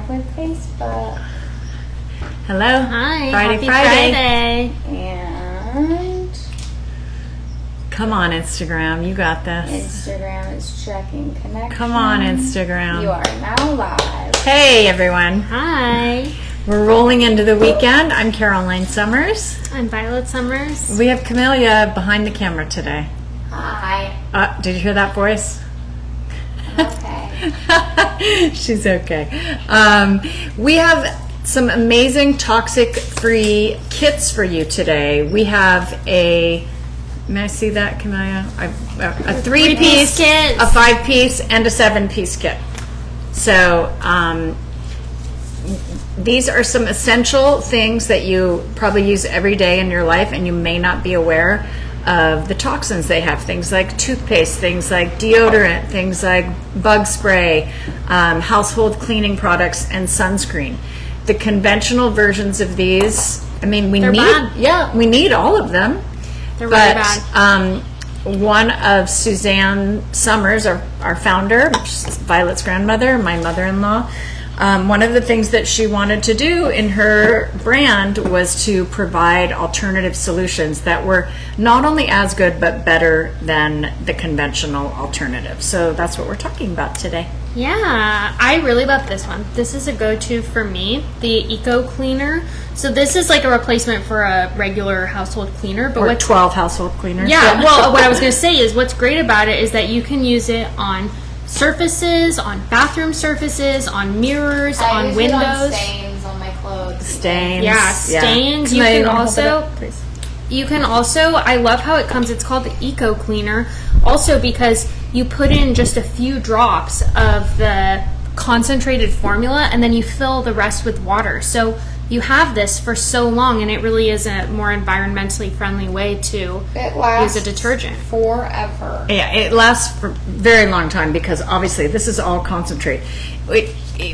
live with Facebook. Hello. Hi. Happy Friday. And come on, Instagram. You got this. Instagram is checking connection. Come on, Instagram. You are now live. Hey, everyone. Hi. We're rolling into the weekend. I'm Caroline Summers. I'm Violet Summers. We have Camellia behind the camera today. Hi. Did you hear that voice? Okay. She's okay. We have some amazing toxic-free kits for you today. We have may I see that, Camellia? A three-piece kit, a 5-piece, and a 7-piece kit. So these are some essential things that you probably use every day in your life, and you may not be aware of the toxins they have. Things like toothpaste, things like deodorant, things like bug spray, household cleaning products, and sunscreen. The conventional versions of these, I mean, we need all of them. They're really bad. One of Suzanne Summers, our founder, Violet's grandmother, my mother-in-law, one of the things that she wanted to do in her brand was to provide alternative solutions that were not only as good but better than the conventional alternative. So that's what we're talking about today. Yeah, I really love this one. This is a go-to for me, the Eco Cleaner. So this is like a replacement for a regular household cleaner. Or 12 household cleaners. Yeah, well, what I was going to say is what's great about it is that you can use it on surfaces, on bathroom surfaces, on mirrors, on windows. I use it on stains on my clothes. Stains. Yeah, stains. You can also, I love how it comes, it's called the Eco Cleaner, also because you put in just a few drops of the concentrated formula and then you fill the rest with water. So you have this for so long, and it really is a more environmentally friendly way to use a detergent. Forever. Yeah, it lasts for a very long time because obviously this is all concentrate.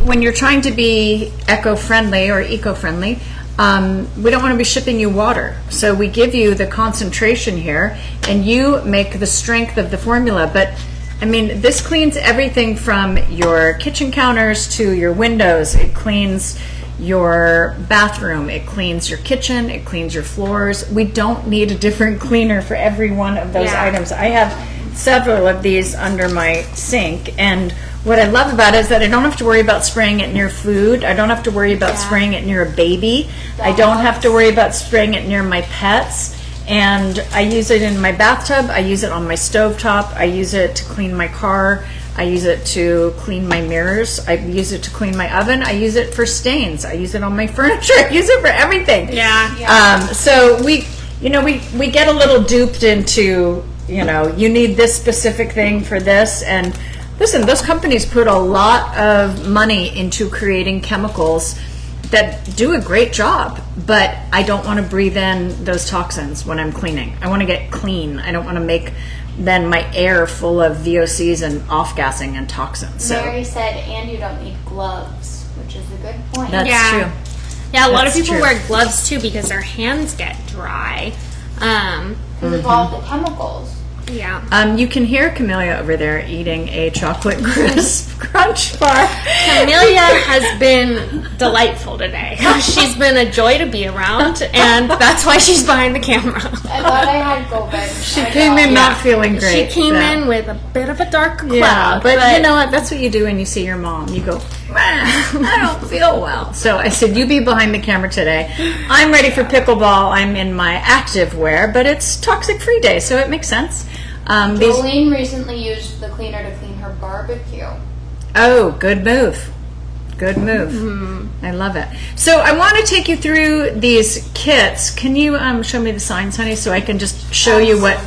When you're trying to be eco-friendly or eco-friendly, we don't want to be shipping you water. So we give you the concentration here, and you make the strength of the formula. But I mean, this cleans everything from your kitchen counters to your windows. It cleans your bathroom, it cleans your kitchen, it cleans your floors. We don't need a different cleaner for every one of those items. I have several of these under my sink, and what I love about it is that I don't have to worry about spraying it near food. I don't have to worry about spraying it near a baby. I don't have to worry about spraying it near my pets. And I use it in my bathtub. I use it on my stovetop. I use it to clean my car. I use it to clean my mirrors. I use it to clean my oven. I use it for stains. I use it on my furniture. I use it for everything. So we get a little duped into, you need this specific thing for this. And listen, those companies put a lot of money into creating chemicals that do a great job, but I don't want to breathe in those toxins when I'm cleaning. I want to get clean. I don't want to make then my air full of VOCs and off-gassing and toxins. So Mary said, and you don't need gloves, which is a good point. That's true. Yeah, a lot of people wear gloves too because their hands get dry. Because of all the chemicals. Yeah. You can hear Camellia over there eating a chocolate crisp crunch bar. Camellia has been delightful today. She's been a joy to be around, and that's why she's behind the camera. I thought I had COVID. She came in not feeling great. She came in with a bit of a dark cloud. Yeah, but you know what? That's what you do when you see your mom. You go, I don't feel well. So I said, you be behind the camera today. I'm ready for pickleball. I'm in my active wear, but it's toxic-free day, so it makes sense. Jolene recently used the cleaner to clean her barbecue. Oh, good move. Good move. Mm-hmm. I love it. So I want to take you through these kits. Can you show me the signs, honey, so I can just show you what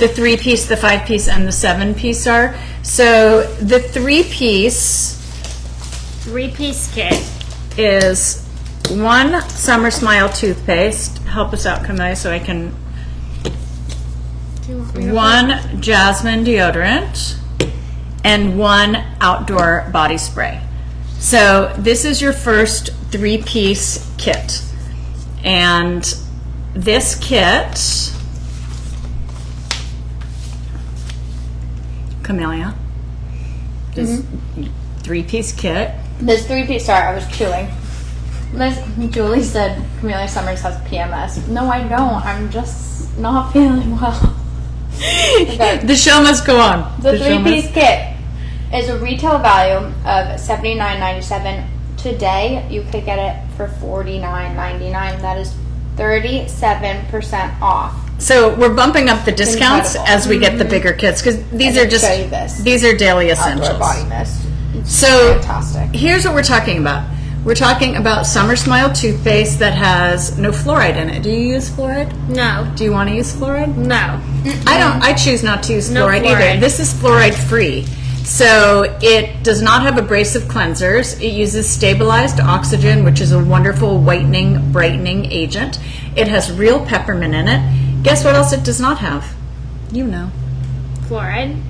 the 3-piece, the 5-piece, and the 7-piece are? So the 3-piece kit is 1 Summer Smile toothpaste. Help us out, Camille, so I can... 1 Jasmine deodorant and 1 outdoor body spray. So this is your first 3-piece kit. And this kit, Camellia, this 3-piece kit This 3-piece, sorry, I was chewing. Miss Julie said Camellia Summers has PMS. No, I don't. I'm just not feeling well. Okay. The show must go on. The 3-piece kit is a retail value of $79.97. Today, you could get it for $49.99. That is 37% off. So we're bumping up the discounts Incredible. as we get the bigger kits because these I are didn't just show you this. these are daily Outdoor essentials. body mist. It's So fantastic. here's what we're talking about. We're talking about Summer Smile toothpaste that has no fluoride in it. Do you use fluoride? No. Do you want to use fluoride? No. I don't. I choose not to use No fluoride fluoride. either. This is fluoride free. So it does not have abrasive cleansers. It uses stabilized oxygen, which is a wonderful whitening, brightening agent. It has real peppermint in it. Guess what else it does not have? You know. Fluoride?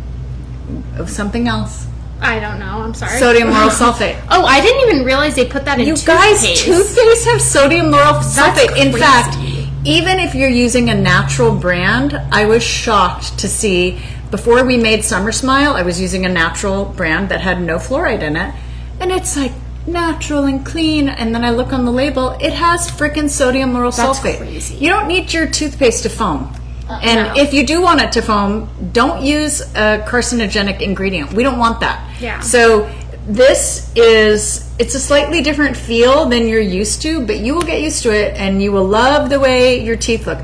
Of something else. I don't know. I'm sorry. Sodium lauryl sulfate. Oh, I didn't even realize they put that in You toothpaste. guys, toothpaste have sodium lauryl sulfate. In crazy. fact, even if you're using a natural brand, I was shocked to see, before we made Summer Smile, I was using a natural brand that had no fluoride in it. And it's like natural and clean. And then I look on the label, it has frickin' sodium lauryl That's sulfate. crazy. You don't need your toothpaste to foam. And No. if you do want it to foam, don't use a carcinogenic ingredient. We don't want that. Yeah. So this is, it's a slightly different feel than you're used to, but you will get used to it and you will love the way your teeth look.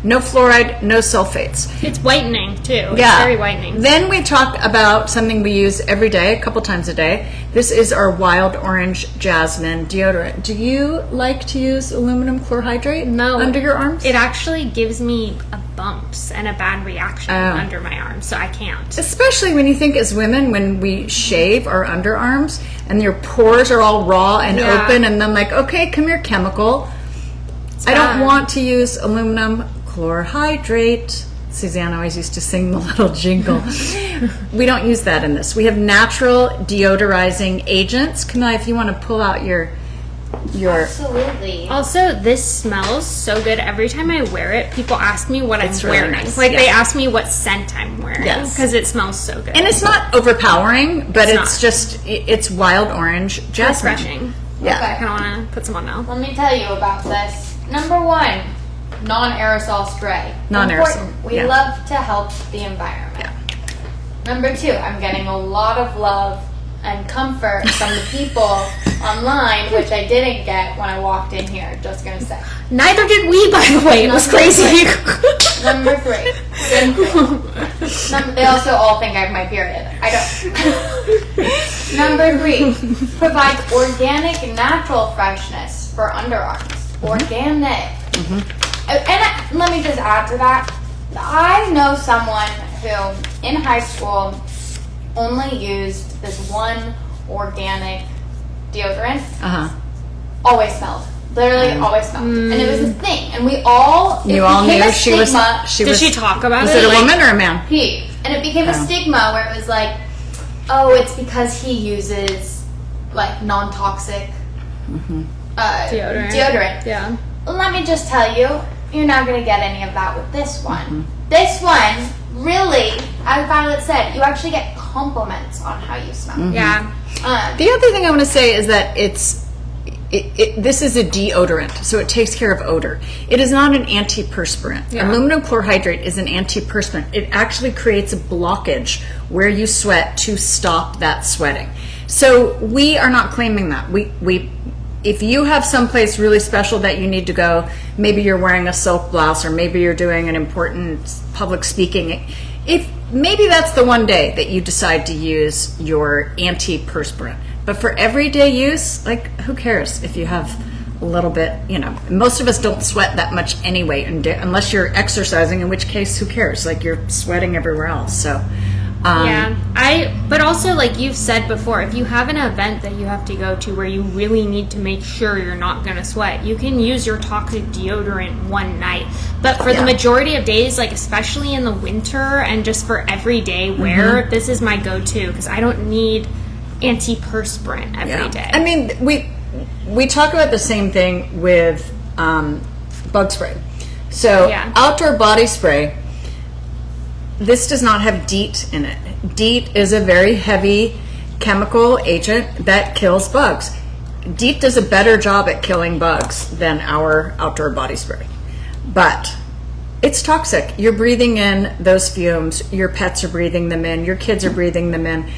No fluoride, no sulfates. It's whitening, too. It's Yeah. very whitening. Then we talk about something we use every day, a couple times a day. This is our Wild Orange Jasmine deodorant. Do you like to use aluminum chlorhydrate under your arms? It actually gives me bumps and a bad reaction under my arm, so I can't. Especially when you think as women, when we shave our underarms and your pores are all raw and Yeah. open, and then like, okay, come here, chemical. I don't bad. want to use aluminum chlorhydrate. Suzanne always used to sing the little jingle. We don't use that in this. We have natural deodorizing agents. Camilla, if you want to pull out your Absolutely. Also, this smells so good. Every time I wear it, people ask me what It's I'm really wearing. nice. Like, Yeah. they ask me what scent I'm wearing. Yes. Because it smells so good. and it's not overpowering, but It's it's not. just it's wild orange jasmine. refreshing. Yeah. I kind of want to put some on now. Let me tell you about this. Number 1, non-aerosol spray. Non-aerosol, Important. We yeah. love to help the environment. Number 2, I'm getting a lot of love and comfort from the people online, which I didn't get when I walked in here, just gonna say. Neither did we, by the way. It was crazy. Number 3. Same thing. They also all think I have my period. I don't. Number 3. Provides organic, natural freshness for underarms. Organic. And let me just add to that. I know someone who, in high school, only used this one organic deodorant. Always smelled. Literally always smelled. And it was a thing. And we all, You all became knew a she was. stigma. She Did was. she talk about Was it? it a Like- woman or a man? He. And it became a stigma where it was like, oh, it's because he uses like non-toxic deodorant. Yeah. Let me just tell you, you're not going to get any of that with this one. This one, really, as Violet said, you actually get compliments on how you smell. Yeah. The other thing I want to say is that this is a deodorant, so it takes care of odor. It is not an antiperspirant. Yeah. Aluminum chlorhydrate is an antiperspirant. It actually creates a blockage where you sweat to stop that sweating. So we are not claiming that. If you have someplace really special that you need to go, maybe you're wearing a silk blouse or maybe you're doing an important public speaking, maybe that's the one day that you decide to use your antiperspirant. But for everyday use, like, who cares if you have a little bit, most of us don't sweat that much anyway, unless you're exercising, in which case, who cares? Like, you're sweating everywhere else. So, But also, like you've said before, if you have an event that you have to go to where you really need to make sure you're not going to sweat, you can use your toxic deodorant one night. But for the majority of days, like especially in the winter and just for everyday wear, this is my go-to because I don't need antiperspirant every day. I mean, we talk about the same thing with bug spray. So outdoor body spray, this does not have DEET in it. DEET is a very heavy chemical agent that kills bugs. DEET does a better job at killing bugs than our outdoor body spray. But it's toxic. You're breathing in those fumes. Your pets are breathing them in. Your kids are breathing them in.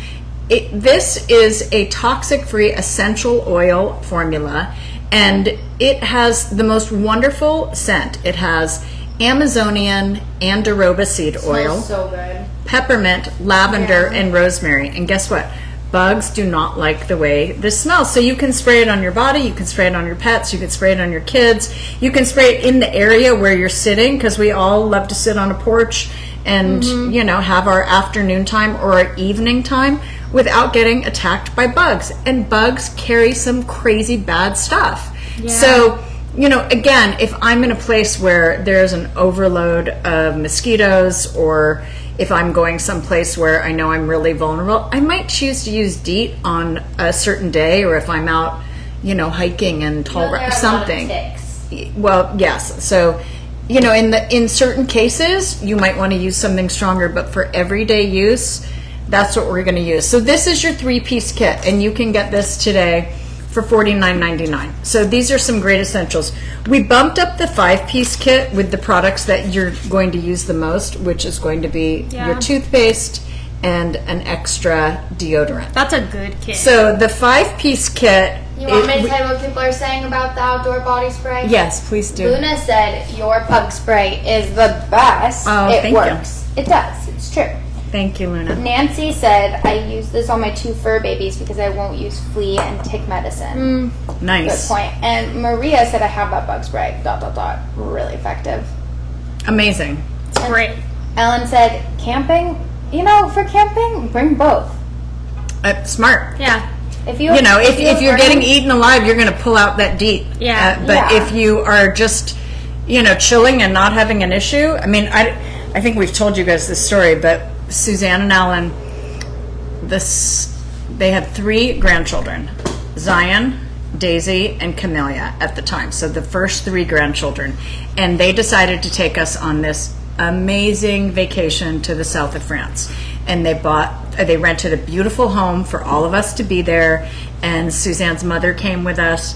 This is a toxic-free essential oil formula, and it has the most wonderful scent. It has Amazonian Andiroba seed oil, Smells so good. peppermint, lavender, and rosemary. And guess what? Bugs do not like the way this smells. So you can spray it on your body, you can spray it on your pets, you can spray it on your kids, you can spray it in the area where you're sitting, because we all love to sit on a porch and have our afternoon time or our evening time without getting attacked by bugs. And bugs carry some crazy bad stuff. Yeah. So again, if I'm in a place where there's an overload of mosquitoes, or if I'm going someplace where I know I'm really vulnerable, I might choose to use DEET on a certain day, or if I'm out, hiking in tall There are grass, a lot of something. ticks. Well, yes. So, in certain cases, you might want to use something stronger, but for everyday use, that's what we're going to use. So this is your 3-piece kit, and you can get this today for $49.99. So these are some great essentials. We bumped up the 5-piece kit with the products that you're going to use the most, which is going to be your toothpaste and an extra deodorant. That's a good kit. So the 5-piece kit. You want me to tell you what people are saying about the outdoor body spray? Yes, please do. Luna said your bug spray is the best. Oh, it thank works. It does. It's true. Thank you, Luna. Nancy said I use this on my 2 fur babies because I won't use flea and tick medicine. Nice. Good point. And Maria said I have that bug spray. ... Really effective. Amazing. It's great. Ellen said camping. For camping, bring both. Smart. Yeah. If you if you're getting eaten alive, you're going to pull out that DEET. Yeah. But if you are just, chilling and not having an issue, I think we've told you guys this story, but Suzanne and Alan, they had 3 grandchildren, Zion, Daisy, and Camellia at the time. So the first 3 grandchildren, and they decided to take us on this amazing vacation to the south of France. And they rented a beautiful home for all of us to be there, and Suzanne's mother came with us,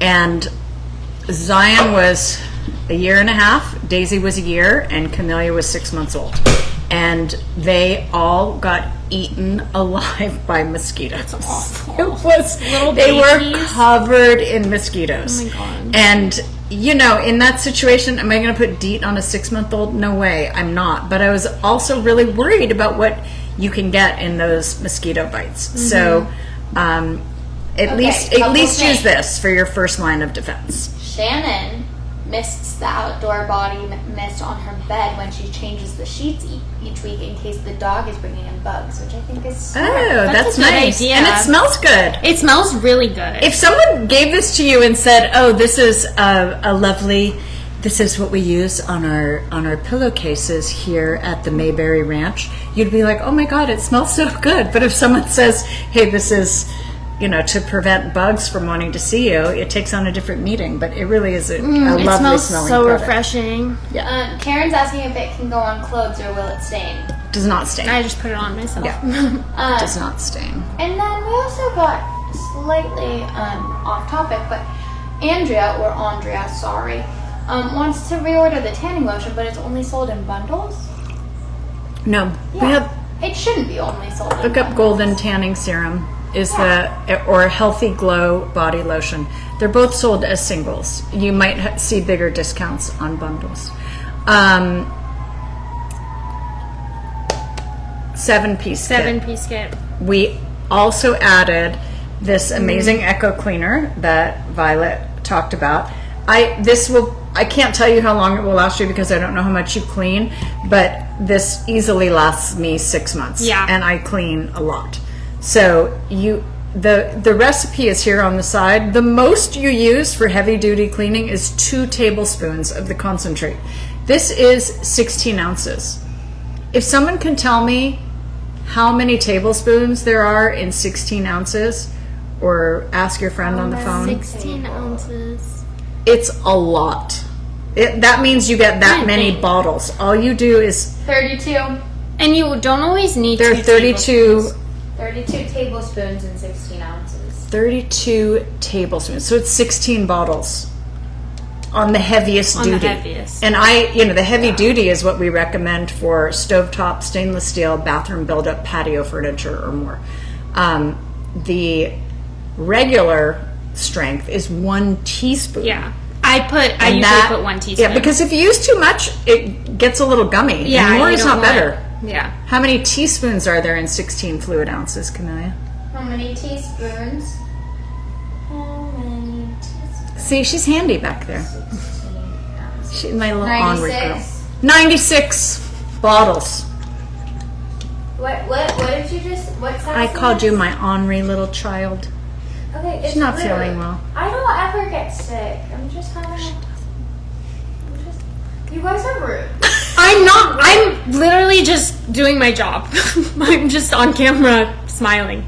and Zion was a year and a half, Daisy was a year, and Camellia was 6 months old. And they all got eaten alive by mosquitoes. That's awful. It was, Little they were babies. covered in mosquitoes. Oh my God. And in that situation, am I going to put DEET on a 6-month-old? No way, I'm not. But I was also really worried about what you can get in those mosquito bites. So, at least use this for your first line of defense. Shannon mists the outdoor body mist on her bed when she changes the sheets each week in case the dog is bringing in bugs, which I think is smart. Oh, that's a good nice. idea. And it smells good. It smells really good. If someone gave this to you and said, "Oh, this is a lovely, this is what we use on our pillowcases here at the Mayberry Ranch," you'd be like, "Oh my God, it smells so good." But if someone says, "Hey, this is, to prevent bugs from wanting to see you," it takes on a different meaning. But it really is a lovely it smells smelling so product. refreshing. Karen's asking if it can go on clothes or will it stain. Does not stain. I just put it on myself. Yeah. Does not stain. And then we also got slightly off topic, but Andrea, sorry, wants to reorder the tanning lotion, but it's only sold in bundles. No, It shouldn't be only sold in look up bundles. Golden Tanning Serum or Healthy Glow Body Lotion. They're both sold as singles. You might see bigger discounts on bundles. 7-piece kit. 7-piece kit. We also added this amazing Echo Cleaner that Violet talked about. I can't tell you how long it will last you because I don't know how much you clean, but this easily lasts me 6 months. Yeah. And I clean a lot. So the recipe is here on the side. The most you use for heavy duty cleaning is 2 tablespoons of the concentrate. This is 16 ounces. If someone can tell me how many tablespoons there are in 16 ounces, or ask your friend on the phone. 16 ounces. It's a lot. That means you get that many think. bottles. All you do is 32. And you don't always need there are two 32 tablespoons. 32 tablespoons and 16 ounces. 32 tablespoons. So it's 16 bottles on the heaviest duty. On the heaviest. And the heavy duty is what we recommend for stovetop, stainless steel, bathroom buildup, patio furniture or more. The regular strength is 1 teaspoon. Yeah. I usually put 1 teaspoon. Yeah, because if you use too much, it gets a little gummy. Yeah, and more you is don't not want- better. Yeah. How many teaspoons are there in 16 fluid ounces, Camellia? How many teaspoons? How many teaspoons? See, she's handy back there. 16 ounces. She's my little onward girl. 96. 96 bottles. What did you just, what size? I called you my ornery little child. Okay, it's She's not rude. feeling well. I don't ever get sick. I'm just you guys are rude. I'm not. I'm literally just doing my job. I'm just on camera smiling.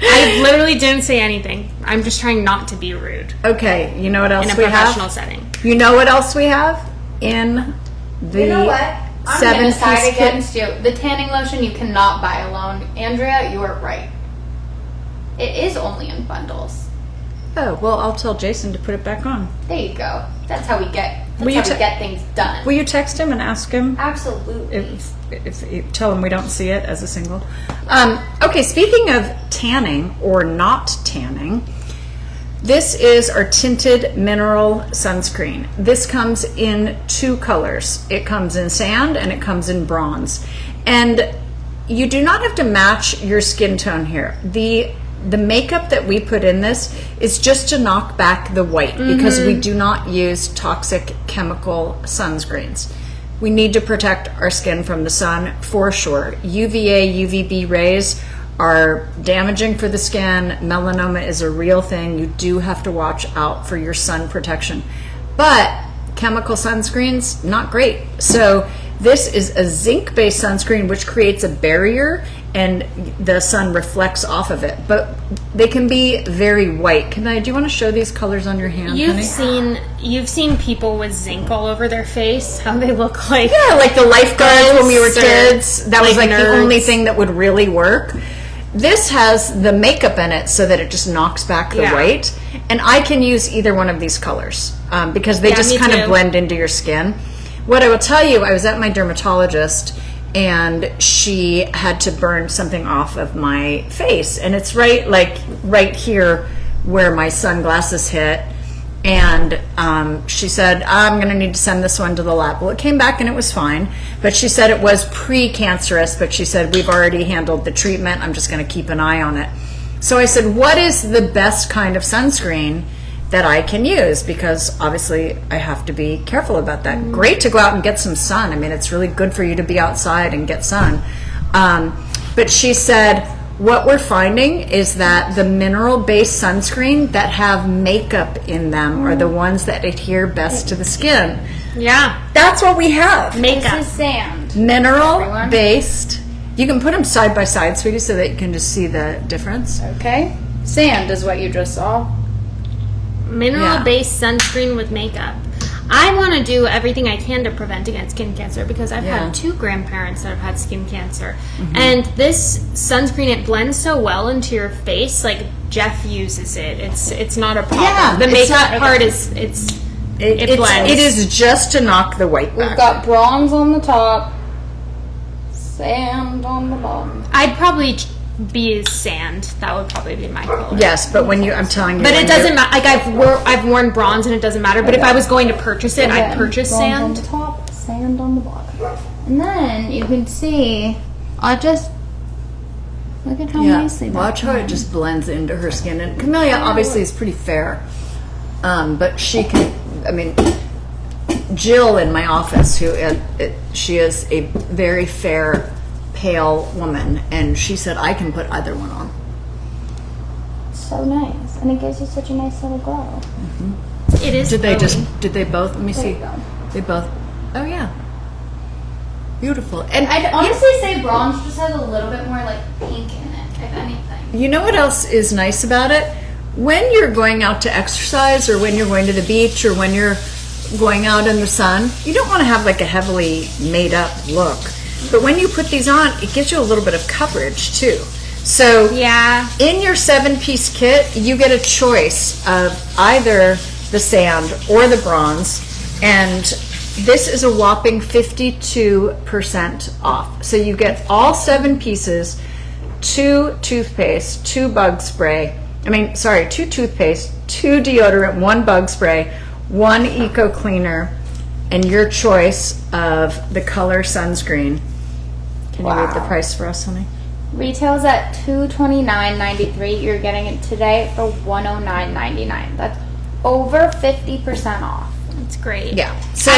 I literally didn't say anything. I'm just trying not to be rude Okay, you know what else in a we professional have? setting. You know what else we have in the You know what? I'm seven gonna side piece kit? against you. The tanning lotion you cannot buy alone. Andrea, you are right. It is only in bundles. Oh, well, I'll tell Jason to put it back on. There you go. That's how we get. Will That's you how we get things done. Will you text him and ask him? Absolutely. If you tell him we don't see it as a single. Okay, speaking of tanning or not tanning, this is our tinted mineral sunscreen. This comes in 2 colors. It comes in sand and it comes in bronze. And you do not have to match your skin tone here. The makeup that we put in this is just to knock back the white because we do not use toxic chemical sunscreens. We need to protect our skin from the sun for sure. UVA, UVB rays are damaging for the skin. Melanoma is a real thing. You do have to watch out for your sun protection. But chemical sunscreens, not great. So this is a zinc-based sunscreen which creates a barrier and the sun reflects off of it. But they can be very white. Do you want to show these colors on your hand, honey? You've seen people with zinc all over their face, how they look like. Yeah, like the lifeguards when we were Ghosts or kids. That was like like the nerds. only thing that would really work. This has the makeup in it so that it just knocks back the Yeah. white. And I can use either one of these colors because they Yeah, just me kind too. of blend into your skin. What I will tell you, I was at my dermatologist and she had to burn something off of my face. And it's right here where my sunglasses hit. And she said, I'm going to need to send this one to the lab. Well, it came back and it was fine. But she said it was pre-cancerous. But she said, we've already handled the treatment. I'm just going to keep an eye on it. So I said, what is the best kind of sunscreen that I can use? Because obviously I have to be careful about that. Great to go out and get some sun. I mean, it's really good for you to be outside and get sun. But she said, what we're finding is that the mineral-based sunscreen that have makeup in them are the ones that adhere best to the skin. Yeah. That's what we have. Makeup. This is sand. Mineral-based. You can put them side by side, sweetie, so that you can just see the difference. Okay. Sand is what you just saw. Mineral-based sunscreen with makeup. I want to do everything I can to prevent against skin cancer because I've Yeah. had 2 grandparents that have had skin cancer. And this sunscreen, it blends so well into your face. Like Jeff uses it. It's not a problem. Yeah, the it's makeup not- part is it blends. It is just to knock the white back. We've got bronze on the top, sand on the bottom. I'd probably be sand. That would probably be my color. Yes, but I'm telling you. But when it doesn't matter. Like I've worn bronze and it doesn't matter. But if I was going to purchase it, I'd purchase Bronze on sand. the top, sand on the bottom. And then you can see, look at how Yeah, nicely that watch how it blends. just blends into her skin. And Camellia obviously is pretty fair, but she can. I mean, Jill in my office, she is a very fair, pale woman, and she said I can put either one on. So nice. And it gives you such a nice little glow. It is. Did they glowy. Did they both? Let me There see. you go. They both. Oh yeah. Beautiful. And I'd honestly say bronze just has a little bit more like pink in it, if anything. you know what else is nice about it? When you're going out to exercise or when you're going to the beach or when you're going out in the sun, you don't want to have like a heavily made up look. But when you put these on, it gives you a little bit of coverage too. So Yeah. in your 7-piece kit, you get a choice of either the sand or the bronze, and this is a whopping 52% off. So you get all 7 pieces, 2 toothpaste, 2 bug spray. 2 toothpaste, 2 deodorant, 1 bug spray, 1 eco cleaner, and your choice of the color sunscreen. Can you read the price for us, honey? Retails at $229.93. You're getting it today for $109.99. That's over 50% off. It's great. Yeah. So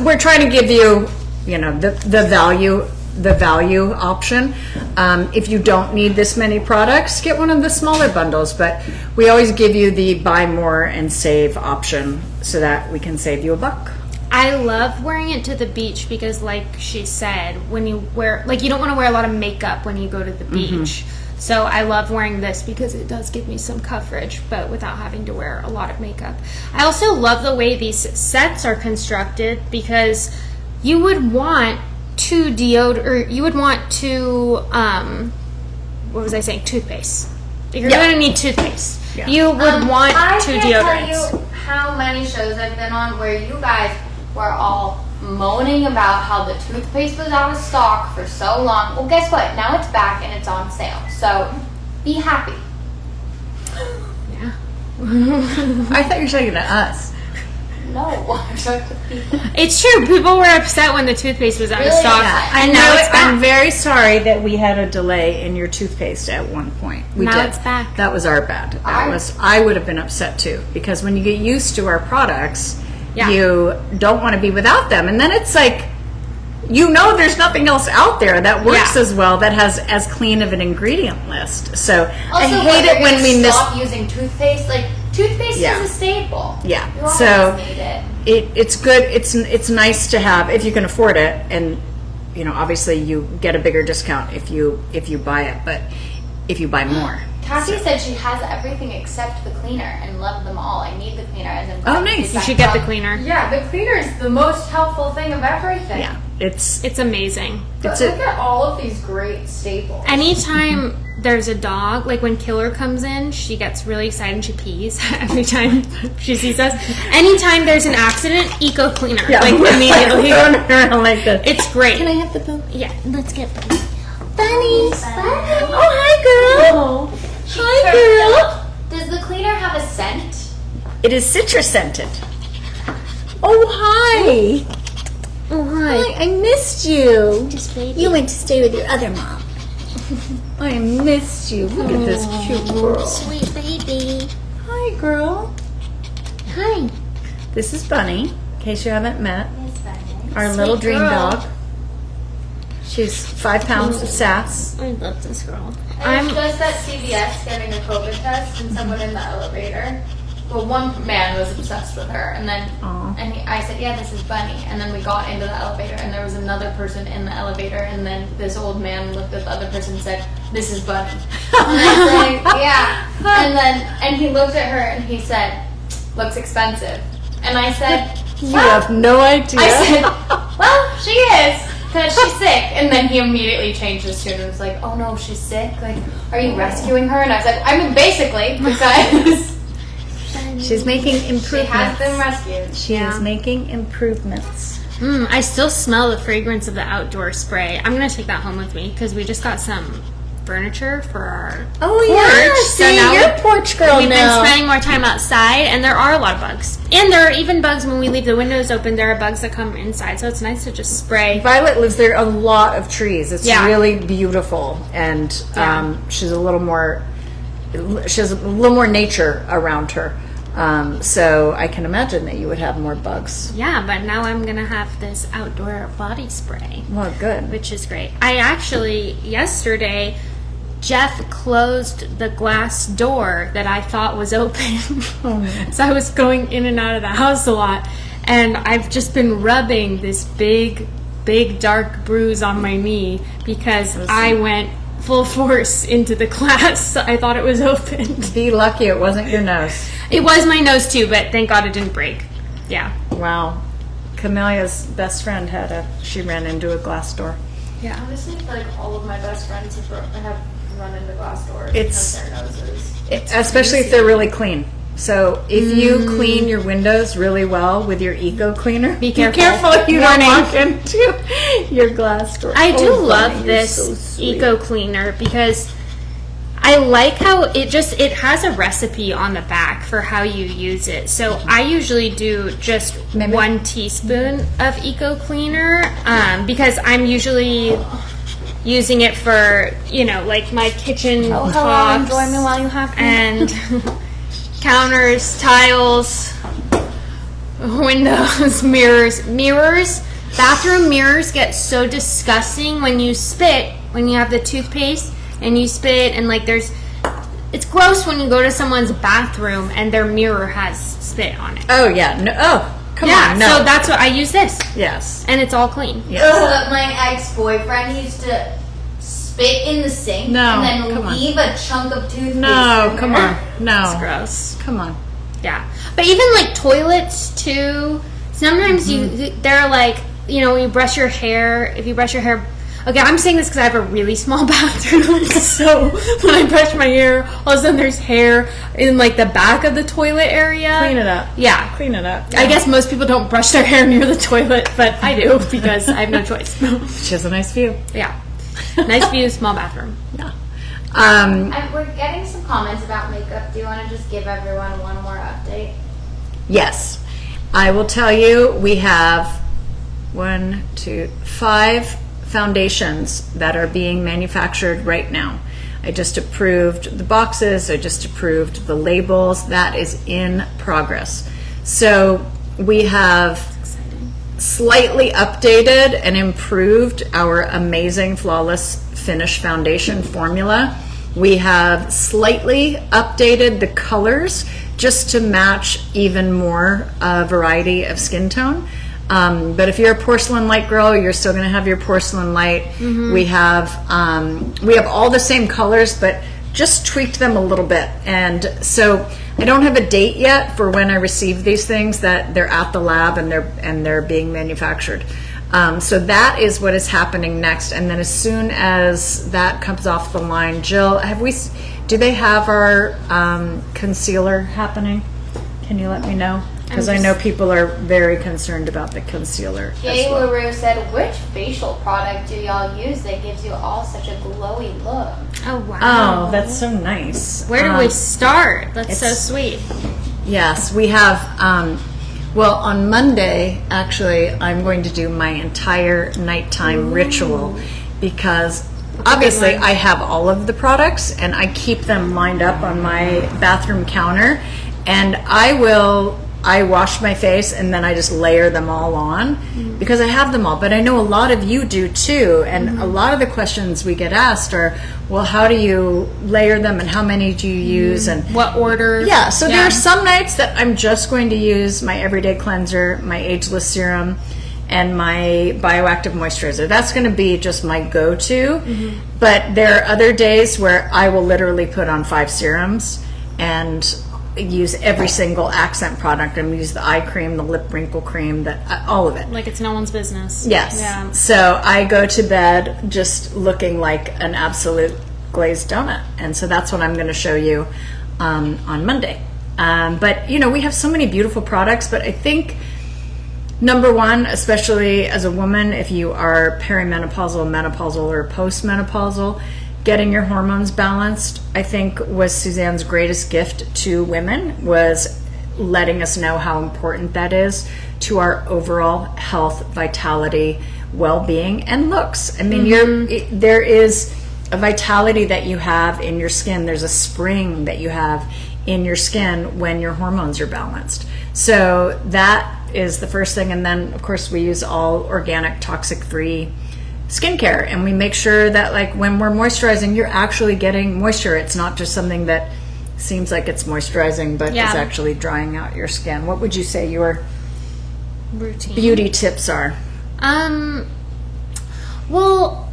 we're trying to give you, the value option. If you don't need this many products, get one of the smaller bundles, but we always give you the buy more and save option so that we can save you a buck. I love wearing it to the beach because, like she said, when you wear, you don't want to wear a lot of makeup when you go to the beach. So I love wearing this because it does give me some coverage, but without having to wear a lot of makeup. I also love the way these sets are constructed because you would want 2 toothpaste. You're going to need toothpaste. Yeah. You would want 2 deodorants. I can't tell you how many shows I've been on where you guys were all moaning about how the toothpaste was out of stock for so long. Well, guess what? Now it's back and it's on sale. So be happy. Yeah. I thought you were talking to us. No, I'm talking to people. It's true. People were upset when the toothpaste was out of stock. Yeah. And now it's back. I'm very sorry that we had a delay in your toothpaste at one point. It's back. That was our bad. I would have been upset too, because when you get used to our products, you don't want to be without them. And then it's like, there's nothing else out there that works as well, that has as clean of an ingredient list. So also, I hate it when we stop using toothpaste. Toothpaste is a staple. Yeah. You always So need it. It's good. It's nice to have if you can afford it, and obviously you get a bigger discount if you buy it, but if you buy more. Cassie said she has everything except the cleaner and loved them all. I need the cleaner. Oh, nice. You should get the cleaner. Yeah, the cleaner is the most helpful thing of everything. Yeah, it's amazing. But look at all of these great staples. Anytime there's a dog, when Killer comes in, she gets really excited and she pees every time she sees us. Anytime there's an accident, eco cleaner. Immediately. Around like this. It's great. Can I have the boat? Yeah, let's get Bunny. Bunny. Oh, hi, girl. Hi, girl. Does the cleaner have a scent? It is citrus scented. Oh, hi. Oh, hi. I missed you. Just baby. You went to stay with your other mom. I missed you. Look at this cute girl. Sweet baby. Hi, girl. Hi. This is Bunny, in case you haven't met. Yes, Bunny. Our Sweet little dream girl. dog. She's 5 pounds of sass. I love this girl. I was just at CVS getting a COVID test, and someone in the elevator. Well, one man was obsessed with her, and then I said, "Yeah, this is Bunny." And then we got into the elevator, and there was another person in the elevator, and then this old man looked at the other person and said, "This is Bunny." And I said, "Yeah." And he looked at her and he said, "Looks expensive." And I said, You have no idea. I said, "Well, she is." Because she's sick. And then he immediately changed his tune and was like, "Oh no, she's sick? Are you rescuing her?" And I was like, basically, because She's making improvements. she has been rescued. She is making improvements. I still smell the fragrance of the outdoor spray. I'm going to take that home with me because we just got some furniture for our porch. See, now you're a porch girl We've now. been spending more time outside, and there are a lot of bugs. And there are even bugs when we leave the windows open. There are bugs that come inside, so it's nice to just spray. Violet lives there. A lot of trees. It's really beautiful, and she has a little more nature around her. So I can imagine that you would have more bugs. Yeah, but now I'm going to have this outdoor body spray. Well, good. Which is great. I actually, yesterday, Jeff closed the glass door that I thought was open. So I was going in and out of the house a lot. And I've just been rubbing this big dark bruise on my knee because I went full force into the glass. I thought it was open. Be lucky it wasn't your nose. It was my nose too, but thank God it didn't break. Yeah. Wow. Camelia's best friend she ran into a glass door. Yeah. Honestly, I feel like all of my best friends have run into glass doors It's- because their noses. Especially if they're really clean. So if you clean your windows really well with your eco cleaner, Be careful. you don't walk into your glass door. I do love Bonnie, you're this so sweet. eco cleaner because I like how it has a recipe on the back for how you use it. So I usually do just 1 teaspoon of eco cleaner because I'm usually using it for, like my kitchen Hello, tops enjoy me while you have me. and counters, tiles, windows, mirrors. Bathroom mirrors get so disgusting when you spit, when you have the toothpaste and you spit, and like it's gross when you go to someone's bathroom and their mirror has spit on it. Oh yeah, no. Oh, come on, no. So that's what I use this, yes. and it's all clean. Ugh, my ex-boyfriend used to spit in the sink No, and come then on. leave a chunk of toothpaste. No, in come there. on, no. It's gross. Come on. Yeah, but even like toilets too. Sometimes they're like, when you brush your hair. If you brush your hair, okay, I'm saying this because I have a really small bathroom. So when I brush my hair, all of a sudden there's hair in like the back of the toilet area. Clean it up. Yeah, Clean it up. I guess most people don't brush their hair near the toilet, but I do because I have no choice. She has a nice view. Yeah, nice view, small bathroom. Yeah. We're getting some comments about makeup. Do you want to just give everyone one more update? Yes. I will tell you, we have 5 foundations that are being manufactured right now. I just approved the boxes. I just approved the labels. That is in progress. So we have slightly updated and improved our amazing Flawless Finish foundation formula. We have slightly updated the colors just to match even more variety of skin tone. But if you're a porcelain light girl, you're still going to have your porcelain light. We have all the same colors, but just tweaked them a little bit. And so I don't have a date yet for when I receive these things, that they're at the lab and they're being manufactured. So that is what is happening next. And then as soon as that comes off the line, Jill, do they have our concealer happening? Can you let me know? Because I know people are very concerned about the concealer. Jay as well. LaRue said, which facial product do y'all use that gives you all such a glowy look? Oh wow! Oh, that's so nice. Where do we start? That's so it's- sweet. Yes, we have. Well, on Monday, actually, I'm going to do my entire nighttime ritual because obviously one. I have all of the products and I keep them lined up on my bathroom counter, and I wash my face and then I just layer them all on because I have them all. But I know a lot of you do too, and a lot of the questions we get asked are, well, how do you layer them and how many do you use and What order? yeah, so there are some nights that I'm just going to use my everyday cleanser, my ageless serum, and my bioactive moisturizer. That's going to be just my go-to. But there are other days where I will literally put on 5 serums and use every single accent product. I'm going to use the eye cream, the lip wrinkle cream, all of it. Like it's no one's business. Yes. Yeah. So I go to bed just looking like an absolute glazed donut. And so that's what I'm going to show you on Monday. But, we have so many beautiful products, but I think number one, especially as a woman, if you are perimenopausal, menopausal, or postmenopausal, getting your hormones balanced, I think, was Suzanne's greatest gift to women, was letting us know how important that is to our overall health, vitality, well-being, and looks. I mean, there is a vitality that you have in your skin. There's a spring that you have in your skin when your hormones are balanced. So that is the first thing. And then, of course, we use all organic, toxic-free skincare, and we make sure that, like, when we're moisturizing, you're actually getting moisture. It's not just something that seems like it's moisturizing but is actually drying out your skin. What would you say your Routine. beauty tips are? Well,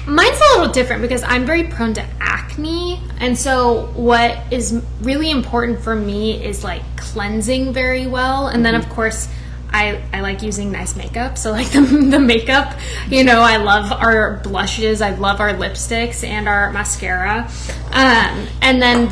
mine's a little different because I'm very prone to acne, and so what is really important for me is like cleansing very well, and then of course I like using nice makeup. So like the makeup, you know, I love our blushes, I love our lipsticks and our mascara. And then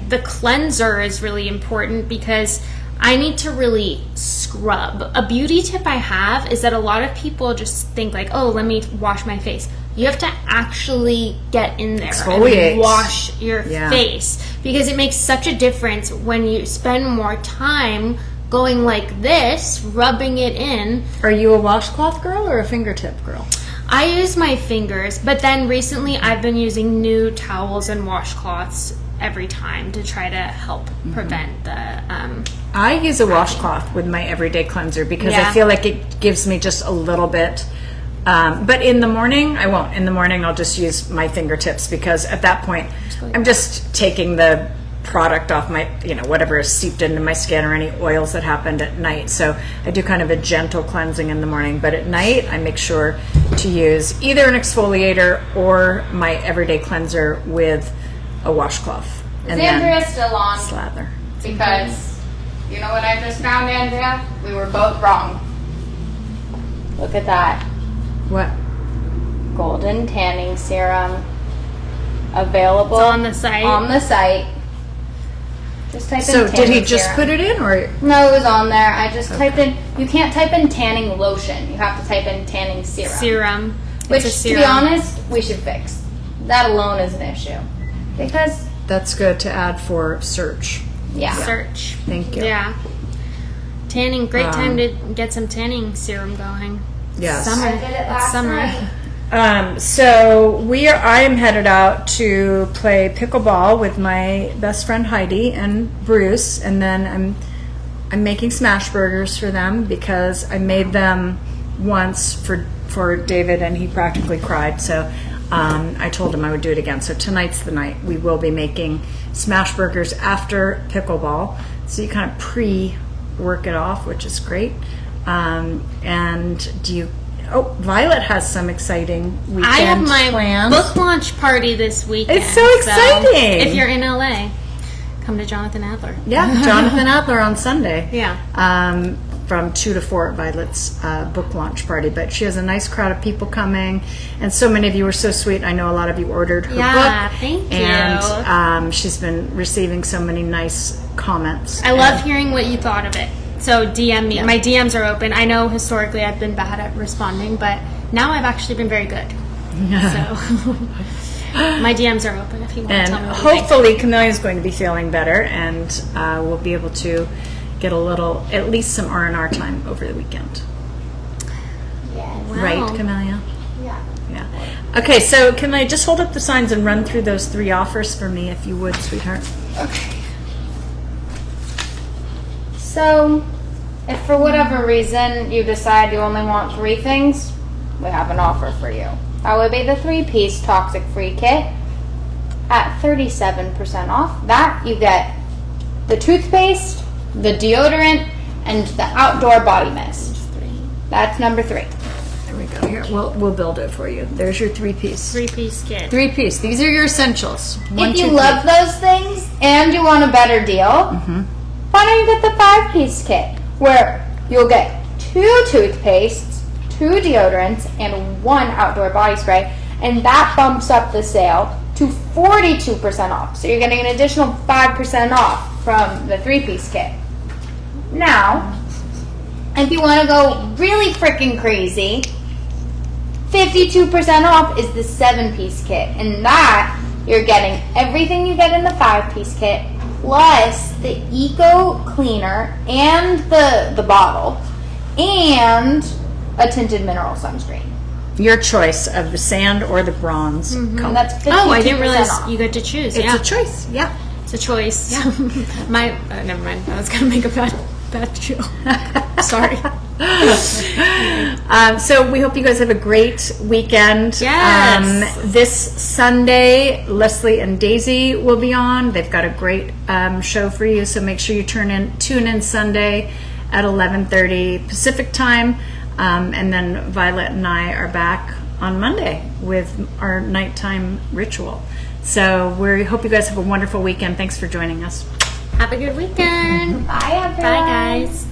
the cleanser is really important because I need to really scrub. A beauty tip I have is that a lot of people just think like, oh, let me wash my face. You have to actually get in there Exfoliate. and wash your face, because it makes such a difference when you spend more time going like this, rubbing it in. Are you a washcloth girl or a fingertip girl? I use my fingers, but then recently I've been using new towels and washcloths every time to try to help prevent the I use a washcloth with my everyday cleanser because I feel like it gives me just a little bit. But in the morning, I won't. In the morning, I'll just use my fingertips because at that point, I'm just taking the product off my, you know, whatever is seeped into my skin or any oils that happened at night. So I do kind of a gentle cleansing in the morning, but at night, I make sure to use either an exfoliator or my everyday cleanser with a washcloth. Is Andrea still on? Slather. Because, you know what I just found, Andrea? We were both wrong. Look at that. What? Golden tanning serum. Available It's on the site. On the site. Just type in So tanning did he just serum. put it in, or? No, it was on there. I just typed in. You can't type in tanning lotion. You have to type in tanning serum. serum. Which, It's a to be serum. honest, we should fix. That alone is an issue. Because, That's good to add for search. yeah. Search. Thank you. Yeah. Tanning, great time to get some tanning serum going. Yes. Summer. I did it It's last summer. night. So I am headed out to play pickleball with my best friend Heidi and Bruce, and then I'm making smash burgers for them because I made them once for David and he practically cried. So I told him I would do it again. So tonight's the night. We will be making smash burgers after pickleball. So you kind of pre-work it off, which is great. And Violet has some exciting weekend I have my plans. book launch party this weekend. It's so exciting. If you're in LA, come to Jonathan Adler. Yeah, Jonathan Adler on Sunday. Yeah. From 2 to 4 at Violet's book launch party. But she has a nice crowd of people coming, and so many of you were so sweet. I know a lot of you ordered her book. Thank you. And she's been receiving so many nice comments. I love hearing what you thought of it. So DM me. My DMs are open. I know historically I've been bad at responding, but now I've actually been very good. So my DMs are open if you want to And tell me what you think. hopefully Camellia is going to be feeling better, and we'll be able to get at least some R&R time over the weekend. Yes. Wow. Right, Camellia? Yeah. Yeah. Okay, so can I just hold up the signs and run through those 3 offers for me, if you would, sweetheart? Okay. So, if for whatever reason you decide you only want 3 things, we have an offer for you. That would be the 3-piece toxic free kit at 37% off. That you get the toothpaste, the deodorant, and the outdoor body mist. That's number 3. There we go. Here, we'll build it for you. There's your 3-piece. 3-piece kit. 3-piece. These are your essentials. If you love those things and you want a better deal, why don't you get the 5-piece kit, where you'll get 2 toothpastes, 2 deodorants, and 1 outdoor body spray, and that bumps up the sale to 42% off. So you're getting an additional 5% off from the 3-piece kit. Now, if you want to go really freaking crazy, 52% off is the 7-piece kit, and that you're getting everything you get in the 5-piece kit, plus the eco cleaner and the bottle, and a tinted mineral sunscreen. Your choice of the sand or the bronze color. And that's 52% Oh, I didn't realize off. you get to choose. It's Yeah. a choice. Yeah. It's a choice. Never mind. I was gonna make a bad joke. Sorry. So we hope you guys have a great weekend. Yes. This Sunday, Leslie and Daisy will be on. They've got a great show for you, so make sure you tune in Sunday at 11:30 Pacific time. And then Violet and I are back on Monday with our nighttime ritual. So we hope you guys have a wonderful weekend. Thanks for joining us. Have a good weekend. Bye, everyone. Bye, guys.